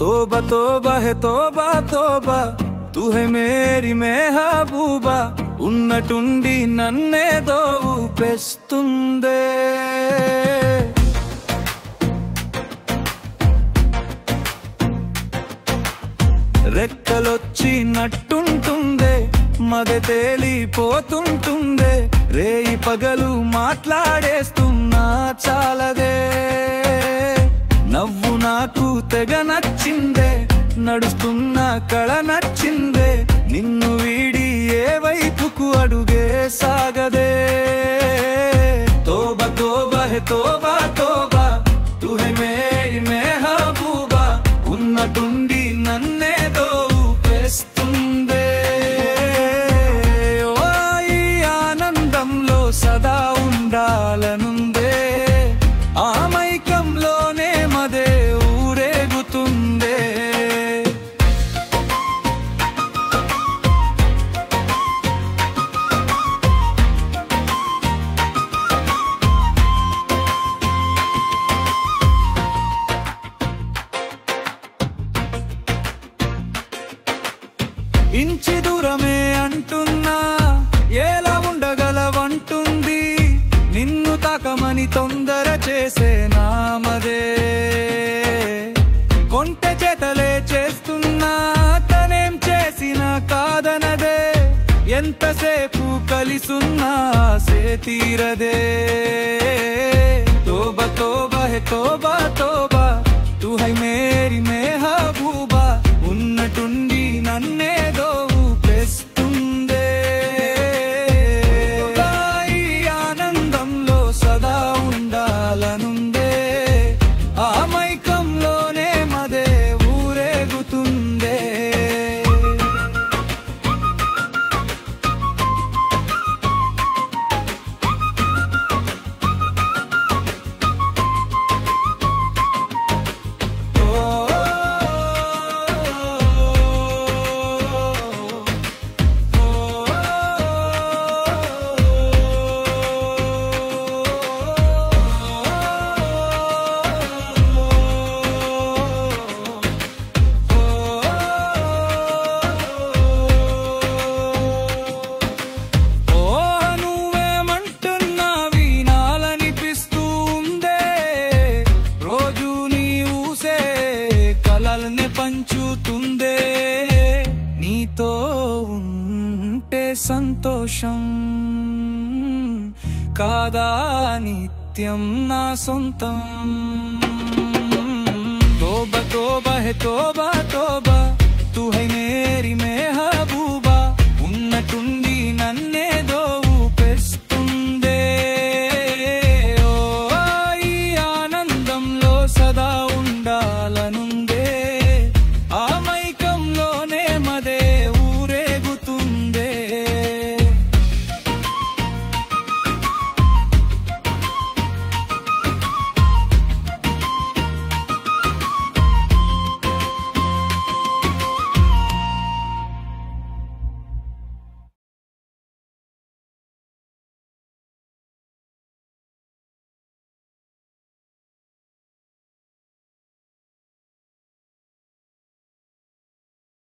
तोबा तोबा है तोबा तोबा तू है मेरी महबूबा ఉన్నటుండి నన్నేదో ఊపేస్తుందే రెక్కలొచ్చి నట్టుంటుందే మదే తేలిపోతుంటుందే రేయి పగలు మాట్లాడేస్తున్నా చాలదే నవ్వు నాకు తెగ నచ్చిందే నడుస్తున్న కళ నచ్చిందే నిన్ను వీడి ఏ వైపుకు అడుగే సాగదే తోబా తోబా హే తోబా తోబా తూ హై మేరీ మెహబూబా ఉన్నటుండి నన్నేదో ఊపేస్తుందే ఓ ఈ ఆనందంలో సదా ఉండాలనుందే ఆ మైకంలోనే మదే ఊరేగుతుందే ఇంచి దూరమే అంటున్నా ఎలా ఉండగలవంటుంది నిన్ను తాకమని తొందర చేసే నామదే కొంటె చేతలే చేస్తున్నా తనేం చేసిన కాదనదే ఎంతసేపు కలిసున్నా సే తీరదే తోబా తోబా హే తోబా తోబా తూ హై మేరీ మెహబూబా ఉన్నటుండి నన్నేదో ఊపేస్తుందే ఈ ఆనందంలో సదా ఉండాలనుందే ఆ మైకంలోనే మదే ఊరేగుతుందే పంచుతుందే నీతో ఉంటే సంతోషం కాదా నిత్యం నా సొంతం తోబా తోబా హే తోబా తోబా తూ హై మేరీ మెహబూబా